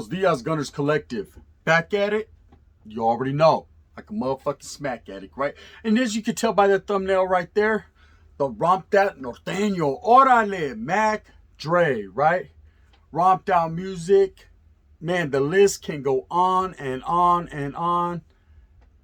Buenos Dias, Gunners Collective. Back at it, you already know. Like a motherfucking smack addict, right? And as you can tell by the thumbnail right there, the romped out Norteno. Orale, Mac Dre, right? Romped out music. Man, the list can go on and on and on.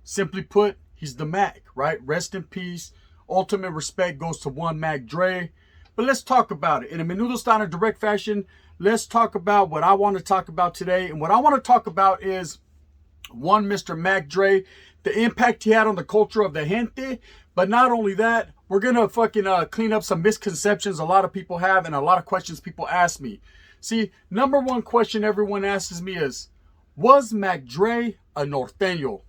Simply put, he's the Mac, right? Rest in peace. Ultimate respect goes to one Mac Dre. But let's talk about it. In a menudo style and direct fashion, let's talk about what I want to talk about today. And what I want to talk about is, one, Mr. Mac Dre, the impact he had on the culture of the gente. But not only that, we're going to fucking clean up some misconceptions a lot of people have and a lot of questions people ask me. See, number one question everyone asks me is, was Mac Dre a Norteno?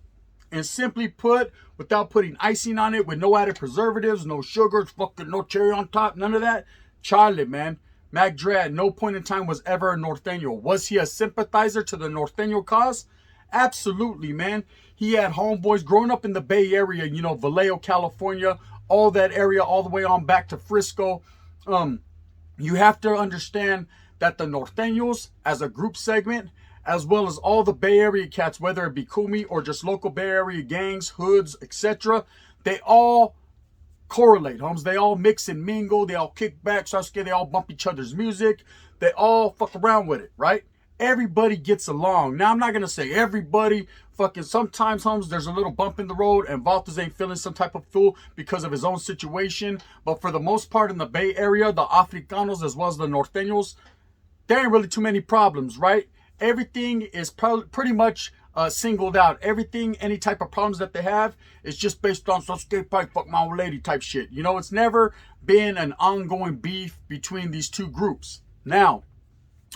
And simply put, without putting icing on it, with no added preservatives, no sugars, fucking no cherry on top, none of that. Charlie, man. Mac Dre at no point in time was ever a Norteno. Was he a sympathizer to the Norteno cause? Absolutely, man. He had homeboys growing up in the Bay Area, you know, Vallejo, California, all that area, all the way on back to Frisco. You have to understand that the Norteños as a group segment, as well as all the Bay Area cats, whether it be Kumi or just local Bay Area gangs, hoods, etc., they all correlate, homes. They all mix and mingle. They all kick back, Sasuke. They all bump each other's music. They all fuck around with it, right? Everybody gets along. Now, I'm not going to say everybody. Fucking sometimes, homes, there's a little bump in the road and Valtes ain't feeling some type of fool because of his own situation. But for the most part in the Bay Area, the Africanos as well as the Norteños, there ain't really too many problems, right? Everything is pretty much singled out. Everything, any type of problems that they have is just based on some skate pipe, fuck my old lady type shit. You know, it's never been an ongoing beef between these two groups. Now,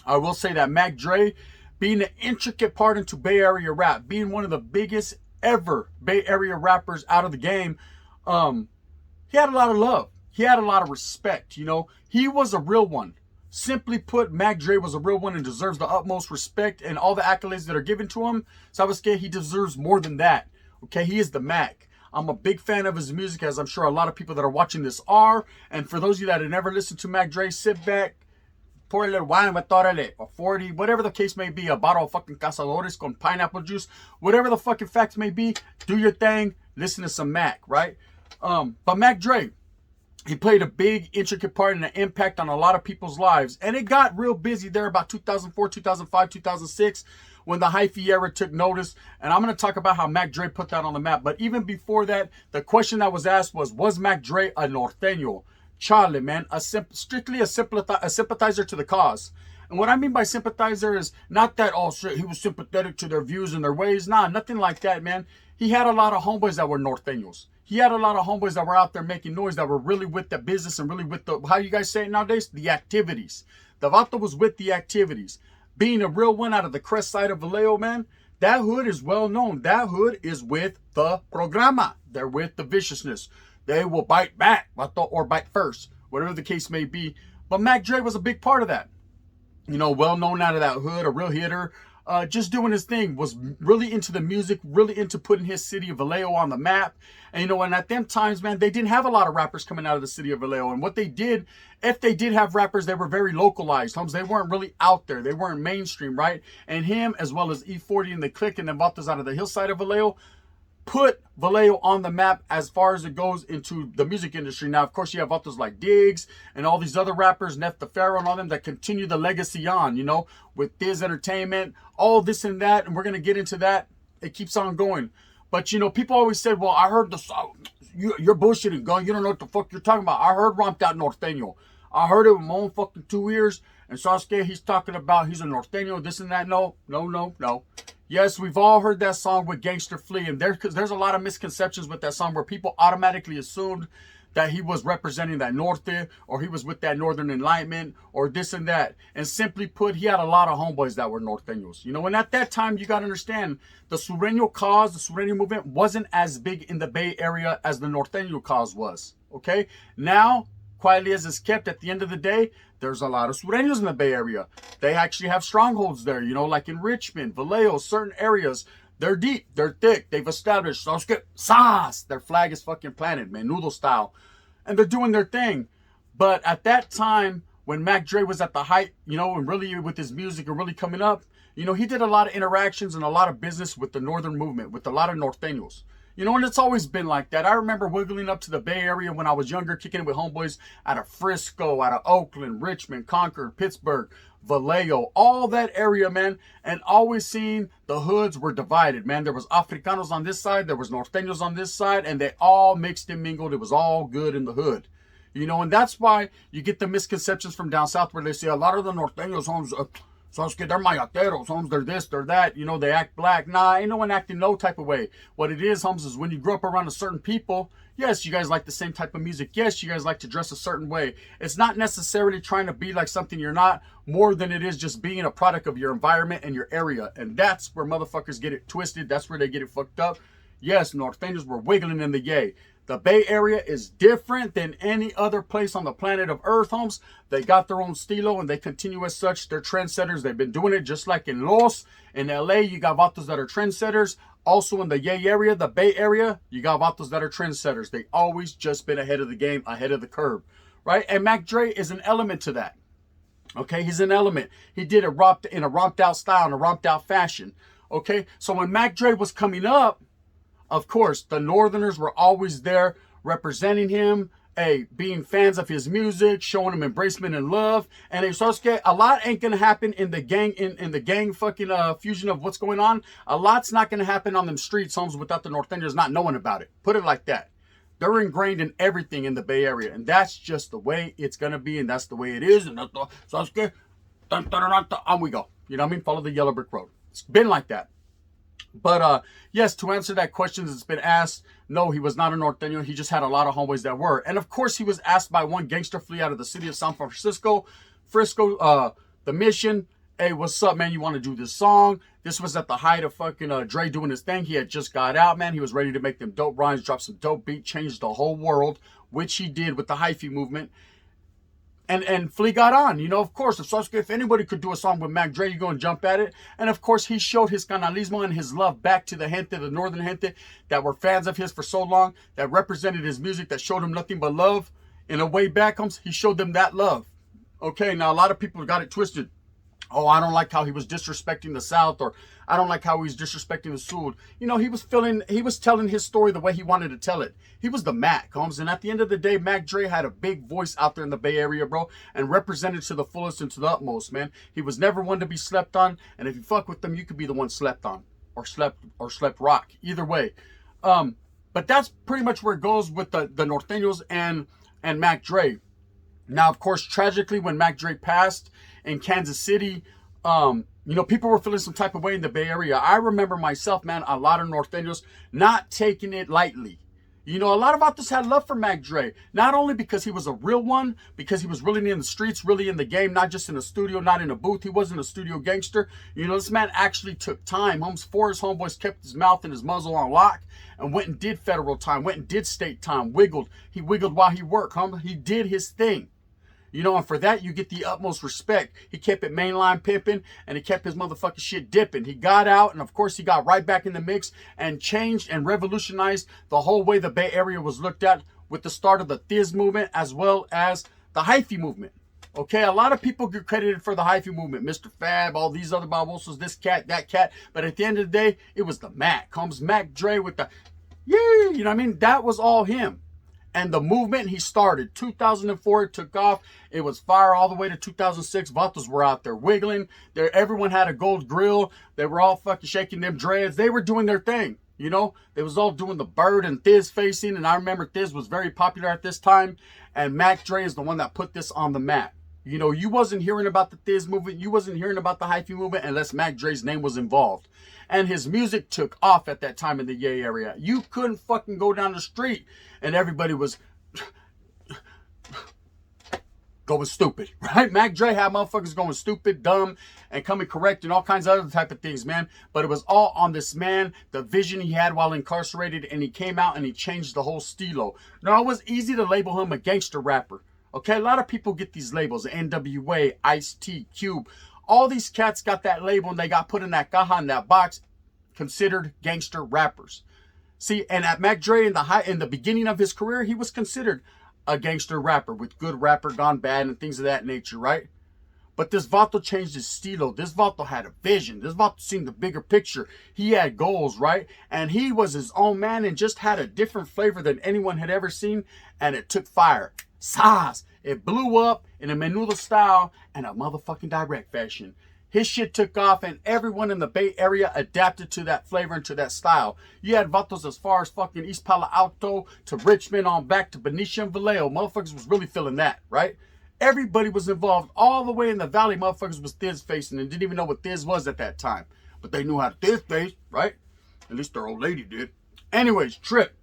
I will say that Mac Dre, being an intricate part into Bay Area rap, being one of the biggest ever Bay Area rappers out of the game, he had a lot of love. He had a lot of respect, you know. He was a real one. Simply put, Mac Dre was a real one and deserves the utmost respect and all the accolades that are given to him. Sabasuke, he deserves more than that. Okay, he is the Mac. I'm a big fan of his music, as I'm sure a lot of people that are watching this are. And for those of you that have never listened to Mac Dre, sit back, pour a little wine with torale, or 40, whatever the case may be, a bottle of fucking Cazadores con pineapple juice, whatever the fucking facts may be, do your thing, listen to some Mac, right? But Mac Dre, he played a big, intricate part and an impact on a lot of people's lives. And it got real busy there about 2004, 2005, 2006, when the hyphy era took notice. And I'm going to talk about how Mac Dre put that on the map. But even before that, the question that was asked was Mac Dre a Norteno? Charlie, man, strictly a sympathizer to the cause. And what I mean by sympathizer is not that, oh shit, he was sympathetic to their views and their ways. Nah, nothing like that, man. He had a lot of homeboys that were Norteños. He had a lot of homeboys that were out there making noise, that were really with the business and really with the, how you guys say it nowadays? The activities. The Vato was with the activities. Being a real one out of the crest side of Vallejo, man, that hood is well known. That hood is with the programa. They're with the viciousness. They will bite back, Vato, or bite first, whatever the case may be. But Mac Dre was a big part of that. You know, well known out of that hood, a real hitter. Just doing his thing, was really into the music, really into putting his city of Vallejo on the map. And you know, and at them times, man, they didn't have a lot of rappers coming out of the city of Vallejo. And what they did, if they did have rappers, they were very localized. Homes, they weren't really out there. They weren't mainstream, right? And him, as well as E40 and the Click and then Vatos out of the hillside of Vallejo, put Vallejo on the map as far as it goes into the music industry. Now, of course, you have Vatos like Diggs and all these other rappers, Nef the Pharaoh and all them that continue the legacy on, you know, with Diz Entertainment, all this and that. And we're going to get into that. It keeps on going. But, you know, people always said, well, I heard the song. You're bullshitting, gun. You don't know what the fuck you're talking about. I heard Romped Out Norteno. I heard it with my own fucking 2 ears. And Sasuke, he's talking about he's a Norteno, this and that. No. Yes, we've all heard that song with Gangster Flea, and there's a lot of misconceptions with that song where people automatically assumed that he was representing that Norte, or he was with that Northern Enlightenment, or this and that. And simply put, he had a lot of homeboys that were Norteños. You know, and at that time, you got to understand, the Sureño cause, the Sureño movement wasn't as big in the Bay Area as the Norteño cause was, okay? Now, quietly as it's kept, at the end of the day, there's a lot of Sureños in the Bay Area. They actually have strongholds there, you know, like in Richmond, Vallejo, certain areas. They're deep, they're thick, they've established, their flag is fucking planted, menudo style. And they're doing their thing. But at that time, when Mac Dre was at the height, you know, and really with his music and really coming up, You know, he did a lot of interactions and a lot of business with the Northern movement, with a lot of Norteños. You know, and it's always been like that. I remember wiggling up to the Bay Area when I was younger, kicking it with homeboys out of Frisco, out of Oakland, Richmond, Concord, Pittsburgh, Vallejo, all that area, man. And always seeing the hoods were divided, man. There was Africanos on this side, there was Norteños on this side, and they all mixed and mingled. It was all good in the hood. You know, and that's why you get the misconceptions from down south where they say a lot of the Norteños homes, they're mayateros, homes, they're this, they're that, you know, they act black. Nah, ain't no one acting no type of way. What it is, homes, is when you grow up around a certain people, yes, you guys like the same type of music. Yes, you guys like to dress a certain way. It's not necessarily trying to be like something you're not, more than it is just being a product of your environment and your area. And that's where motherfuckers get it twisted. That's where they get it fucked up. Yes, Norteños were wiggling in the yay. The Bay Area is different than any other place on the planet of Earth, homes. They got their own stilo and they continue as such. They're trendsetters. They've been doing it just like in in LA, you got vatos that are trendsetters. Also in the Yay area, the Bay Area, you got vatos that are trendsetters. They always just been ahead of the game, ahead of the curve, right? And Mac Dre is an element to that. Okay, he's an element. He did it in a romped out style, in a romped out fashion. Okay, so when Mac Dre was coming up, of course, the Northerners were always there representing him, being fans of his music, showing him embracement and love. And a lot ain't gonna happen in the gang, in the gang fucking fusion of what's going on. A lot's not gonna happen on them streets, homes, without the Norteños not knowing about it. Put it like that. They're ingrained in everything in the Bay Area, and that's just the way it's gonna be, and that's the way it is. And that's the on we go. You know what I mean? Follow the yellow brick road. It's been like that. But yes, to answer that question that's been asked, no, he was not a Norteño. He just had a lot of homeboys that were. And of course, he was asked by one gangster flea out of the city of San Francisco, the Mission. Hey, what's up, man? You want to do this song? This was at the height of fucking Dre doing his thing. He had just got out, man. He was ready to make them dope rhymes, drop some dope beat, change the whole world, which he did with the hyphy movement. And Flea got on, you know, of course, if anybody could do a song with Mac Dre, you go and jump at it. And of course, he showed his canalismo and his love back to the gente, the northern gente that were fans of his for so long, that represented his music, that showed him nothing but love. In a way back, he showed them that love. Okay, now a lot of people got it twisted. Oh, I don't like how he was disrespecting the South, or I don't like how he's disrespecting the Sud. You know, he was telling his story the way he wanted to tell it. He was the Mac, Holmes. And at the end of the day, Mac Dre had a big voice out there in the Bay Area, bro, and represented to the fullest and to the utmost, man. He was never one to be slept on. And if you fuck with them, you could be the one slept on or slept rock. Either way. But that's pretty much where it goes with the Norteños and Mac Dre. Now, of course, tragically, when Mac Dre passed in Kansas City, you know, people were feeling some type of way in the Bay Area. I remember myself, man, a lot of Norteños not taking it lightly. You know, a lot of vatos had love for Mac Dre, not only because he was a real one, because he was really in the streets, really in the game, not just in a studio, not in a booth. He wasn't a studio gangster. You know, this man actually took time. For his homeboys kept his mouth and his muzzle on lock and went and did federal time, went and did state time, wiggled. He wiggled while he worked, He did his thing. You know, and for that, you get the utmost respect. He kept it mainline pimping, and he kept his motherfucking shit dipping. He got out, and of course, he got right back in the mix and changed and revolutionized the whole way the Bay Area was looked at with the start of the Thiz movement as well as the hyphy movement. Okay, a lot of people get credited for the hyphy movement. Mr. Fab, all these other babosos, this cat, that cat. But at the end of the day, it was the Mac. Comes Mac Dre with the, yeah, you know what I mean? That was all him. And the movement he started, 2004, it took off. It was fire all the way to 2006. Vatos were out there wiggling. Everyone had a gold grill. They were all fucking shaking them dreads. They were doing their thing, you know. They was all doing the bird and Thiz facing. And I remember Thiz was very popular at this time. And Mac Dre is the one that put this on the map. You know, you wasn't hearing about the Thiz movement. You wasn't hearing about the hyphy movement unless Mac Dre's name was involved. And his music took off at that time in the Yay area. You couldn't fucking go down the street and everybody was going stupid, right? Mac Dre had motherfuckers going stupid, dumb, and coming correct and all kinds of other type of things, man. But it was all on this man, the vision he had while incarcerated, and he came out and he changed the whole stilo. Now, it was easy to label him a gangster rapper. Okay, a lot of people get these labels, NWA, Ice-T, Cube. All these cats got that label and they got put in that caja, in that box, considered gangster rappers. See, and at Mac Dre in the beginning of his career, he was considered a gangster rapper with good rapper gone bad and things of that nature, right? But this Vato changed his stilo. This Vato had a vision. This Vato seen the bigger picture. He had goals, right? And he was his own man and just had a different flavor than anyone had ever seen. And it took fire. Saz. It blew up in a menudo style and a motherfucking direct fashion. His shit took off and everyone in the Bay Area adapted to that flavor and to that style. You had Vatos as far as fucking East Palo Alto to Richmond on back to Benicia and Vallejo. Motherfuckers was really feeling that, right? Everybody was involved all the way in the valley. Motherfuckers was Thiz facing and didn't even know what Thiz was at that time. But they knew how to Thiz face, right? At least their old lady did. Anyways, Trip.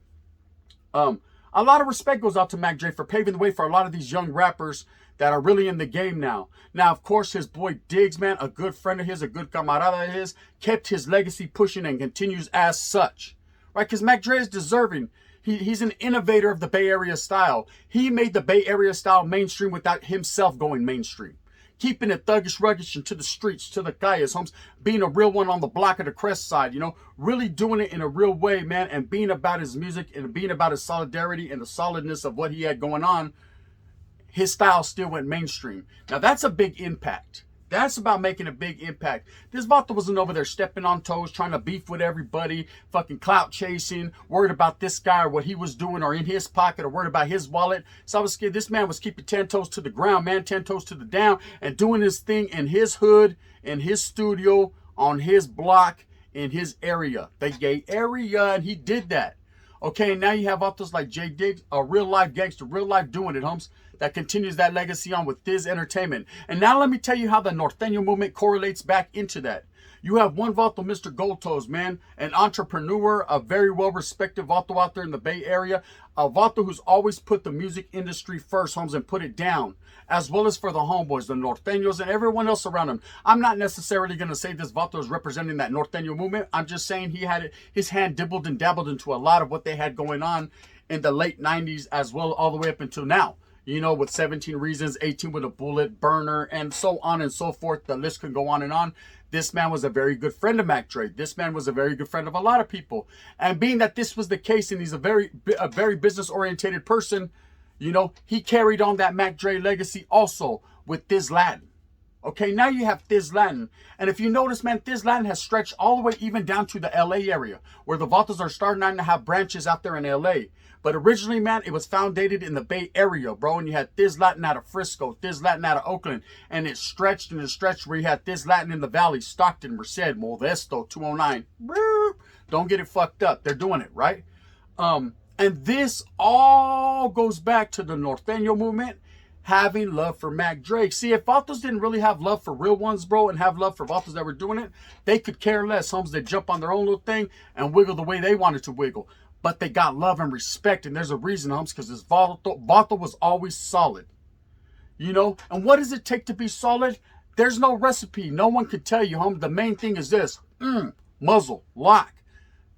A lot of respect goes out to Mac Dre for paving the way for a lot of these young rappers that are really in the game now. Now, of course, his boy Diggs, man, a good friend of his, a good camarada of his, kept his legacy pushing and continues as such. Right? Because Mac Dre is deserving. He's an innovator of the Bay Area style. He made the Bay Area style mainstream without himself going mainstream. Keeping it thuggish, ruggish, and to the streets, to the calles, homes, being a real one on the block of the crest side, you know, really doing it in a real way, man, and being about his music and being about his solidarity and the solidness of what he had going on. His style still went mainstream. Now, that's a big impact. That's about making a big impact. This Vato wasn't over there stepping on toes, trying to beef with everybody, fucking clout chasing, worried about this guy or what he was doing or in his pocket or worried about his wallet. So I was scared. This man was keeping 10 toes to the ground, man, 10 toes to the down and doing his thing in his hood, in his studio, on his block, in his area, the gay area, and he did that. Okay, now you have authors like Jay Diggs, a real life gangster, real life doing it, homes, that continues that legacy on with Thiz Entertainment. And now let me tell you how the Norteno movement correlates back into that. You have one Vato, Mr. Gold Toes, man, an entrepreneur, a very well-respected Vato out there in the Bay Area, a Vato who's always put the music industry first, homes, and put it down, as well as for the homeboys, the Norteños, and everyone else around him. I'm not necessarily going to say this Vato is representing that Norteño movement. I'm just saying he had his hand dibbled and dabbled into a lot of what they had going on in the late 90s as well all the way up until now. You know, with 17 Reasons, 18 with a Bullet, Burner, and so on and so forth. The list can go on and on. This man was a very good friend of Mac Dre. This man was a very good friend of a lot of people. And being that this was the case and he's a very business-oriented person, you know, he carried on that Mac Dre legacy also with Thiz Latin. Okay, now you have Thiz Latin. And if you notice, man, Thiz Latin has stretched all the way even down to the LA area, where the Vatos are starting to have branches out there in LA. But originally, man, it was founded in the Bay Area, bro. And you had Thiz Latin out of Frisco, Thiz Latin out of Oakland. And it stretched and it stretched where you had Thiz Latin in the Valley, Stockton, Merced, Modesto, 209. Don't get it fucked up. They're doing it, right? And this all goes back to the Norteño movement having love for Mac Dre. See, if Vatos didn't really have love for real ones, bro, and have love for Vatos that were doing it, they could care less. Homes, they jump on their own little thing and wiggle the way they wanted to wiggle. But they got love and respect, and there's a reason, homes, because this Vato was always solid. You know? And what does it take to be solid? There's no recipe. No one can tell you, homes. The main thing is this. Muzzle, lock.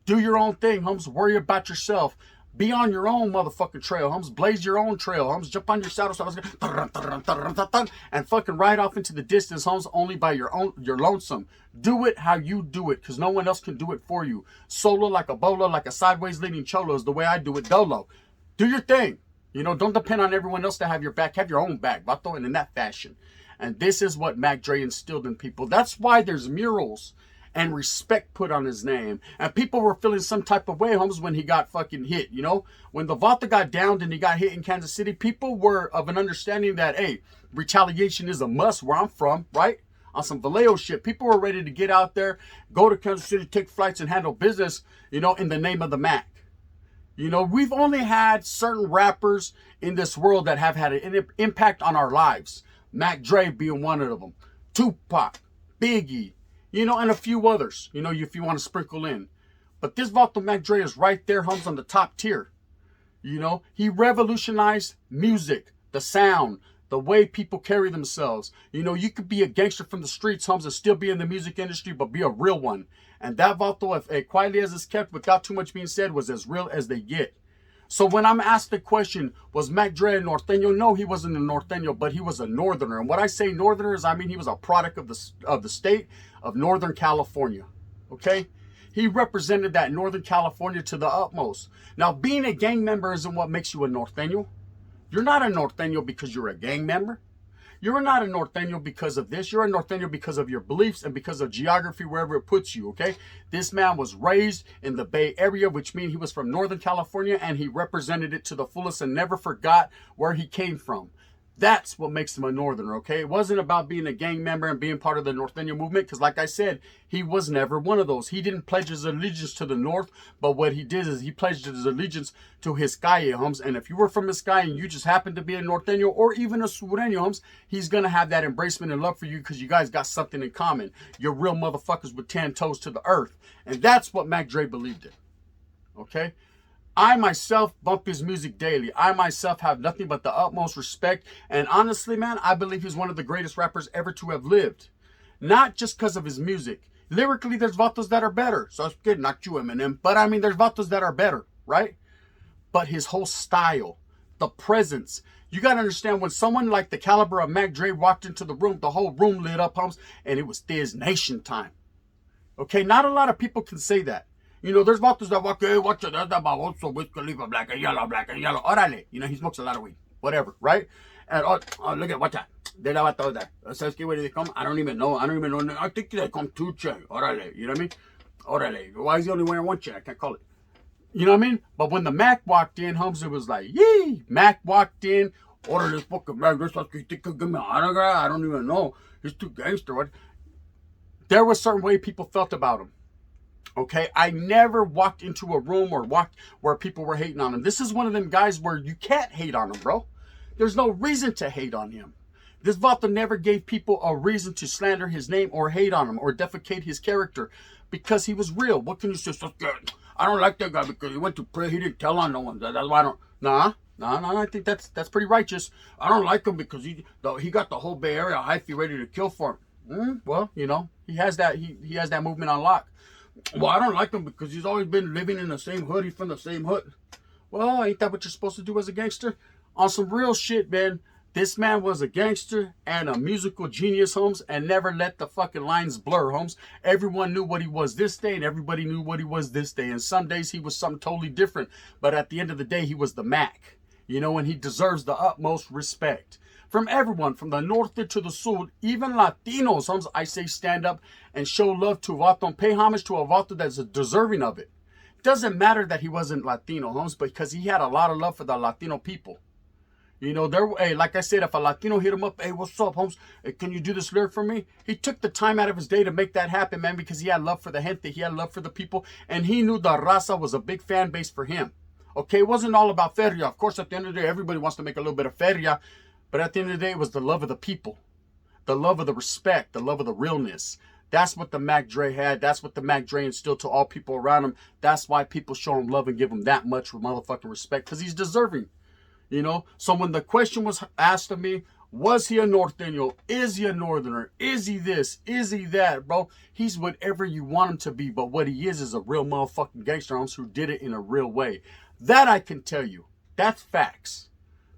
Do your own thing, homes. Worry about yourself. Be on your own motherfucking trail, homes. Blaze your own trail, homes. Jump on your saddle, and fucking ride off into the distance, homes, only by your lonesome. Do it how you do it, because no one else can do it for you. Solo like a bolo, like a sideways leading cholo is the way I do it, dolo. Do your thing. You know, don't depend on everyone else to have your back. Have your own back, vato, and in that fashion. And this is what Mac Dre instilled in people. That's why there's murals and respect put on his name. And people were feeling some type of way, homes, when he got fucking hit, you know? When the Vato got downed and he got hit in Kansas City, people were of an understanding that, hey, retaliation is a must where I'm from, right? On some Vallejo shit. People were ready to get out there, go to Kansas City, take flights and handle business, you know, in the name of the Mac. You know, we've only had certain rappers in this world that have had an impact on our lives. Mac Dre being one of them. Tupac, Biggie, you know, and a few others, you know, if you want to sprinkle in. But this Vato Mac Dre is right there, homes, on the top tier. You know, he revolutionized music, the sound, the way people carry themselves. You know, you could be a gangster from the streets, homes, and still be in the music industry, but be a real one. And that Vato, if quietly as it's kept, without too much being said, was as real as they get. So when I'm asked the question, was Mac Dre a Norteño? No, he wasn't a Norteño, but he was a Northerner. And what I say Northerner is, I mean, he was a product of the state of Northern California. Okay? He represented that Northern California to the utmost. Now, being a gang member isn't what makes you a Norteño. You're not a Norteño because you're a gang member. You're not a Norteño because of this. You're a Norteño because of your beliefs and because of geography, wherever it puts you, okay? This man was raised in the Bay Area, which means he was from Northern California, and he represented it to the fullest and never forgot where he came from. That's what makes him a Northerner, okay? It wasn't about being a gang member and being part of the Norteño movement, because like I said, he was never one of those. He didn't pledge his allegiance to the North, but what he did is he pledged his allegiance to his calle, homes. And if you were from his calle and you just happened to be a Norteño or even a Sureño, homes, he's going to have that embracement and love for you because you guys got something in common. You're real motherfuckers with 10 toes to the earth. And that's what Mac Dre believed in, okay? I myself bump his music daily. I myself have nothing but the utmost respect. And honestly, man, I believe he's one of the greatest rappers ever to have lived. Not just because of his music. Lyrically, there's vatos that are better. So it's good, not you, Eminem. But I mean, there's vatos that are better, right? But his whole style, the presence. You got to understand, when someone like the caliber of Mac Dre walked into the room, the whole room lit up, homes, and it was Thiz Nation time. Okay, not a lot of people can say that. You know, there's vatos that walk, hey, watch it, that's that baboso, Wiz Khalifa, black and yellow, orale. You know, he smokes a lot of weed, whatever, right? And, oh look at, watch that. They la vatos that. ¿Sabes qué, where do they come? I don't even know. I think they come two, che, orale. You know what I mean? Orale. Why is he only wearing one che? I can't call it. You know what I mean? But when the Mac walked in, Holmes, it was like, yee! Mac walked in, order this fucking Mac, this fucking, he could give me an autograph? I don't even know. He's too gangster. What? There was a certain way people felt about him. Okay, I never walked into a room or walked where people were hating on him. This is one of them guys where you can't hate on him, bro. There's no reason to hate on him. This vato never gave people a reason to slander his name or hate on him or defecate his character because he was real. What can you say? I don't like that guy because he went to pray. He didn't tell on no one. That's why I don't. Nah. I think that's pretty righteous. I don't like him because he got the whole Bay Area hyphy ready to kill for him. Well, you know, he has that. He has that movement on lock. Well, I don't like him because he's always been living in the same hood. He's from the same hood. Well, ain't that what you're supposed to do as a gangster? On some real shit, man. This man was a gangster and a musical genius, Holmes, and never let the fucking lines blur, Holmes. Everyone knew what he was this day, and everybody knew what he was this day. And some days he was something totally different. But at the end of the day, he was the Mac. You know, and he deserves the utmost respect. From everyone, from the north to the south, even Latinos, Holmes, I say stand up and show love to a vato and pay homage to a vato that's deserving of it. Doesn't matter that he wasn't Latino, Holmes, because he had a lot of love for the Latino people. You know, hey, like I said, if a Latino hit him up, hey, what's up, Holmes? Hey, can you do this lyric for me? He took the time out of his day to make that happen, man, because he had love for the gente, he had love for the people, and he knew the raza was a big fan base for him. Okay, it wasn't all about feria. Of course, at the end of the day, everybody wants to make a little bit of feria. But at the end of the day, it was the love of the people, the love of the respect, the love of the realness. That's what the Mac Dre had. That's what the Mac Dre instilled to all people around him. That's why people show him love and give him that much motherfucking respect, because he's deserving, you know? So when the question was asked of me, was he a Norteño? Is he a Northerner? Is he this? Is he that, bro? He's whatever you want him to be, but what he is a real motherfucking gangster who did it in a real way. That I can tell you. That's facts.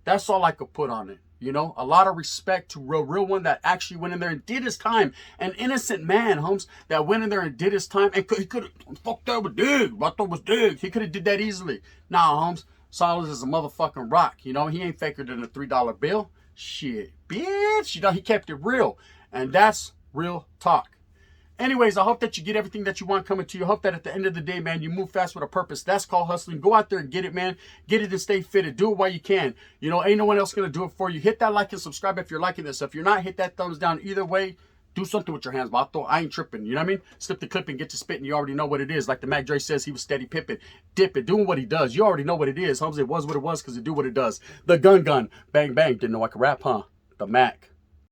That's all I could put on it. You know, a lot of respect to real one that actually went in there and did his time. An innocent man, Holmes, that went in there and did his time. And he could have, fuck that with Diggs. I thought it was Diggs. He could have did that easily. Nah, Holmes, solid as a motherfucking rock. You know, he ain't faker than a $3 bill. Shit, bitch. You know, he kept it real. And that's real talk. Anyways, I hope that you get everything that you want coming to you. I hope that at the end of the day, man, you move fast with a purpose. That's called hustling. Go out there and get it, man. Get it and stay fitted. Do it while you can. You know, ain't no one else going to do it for you. Hit that like and subscribe if you're liking this. If you're not, hit that thumbs down. Either way, do something with your hands, vato. I ain't tripping. You know what I mean? Slip the clip and get to spitting. You already know what it is. Like the Mac Dre says, he was steady pipping, dipping, doing what he does. You already know what it is. Holmes, it was what it was because it do what it does. The gun. Bang, bang. Didn't know I could rap, huh? The Mac.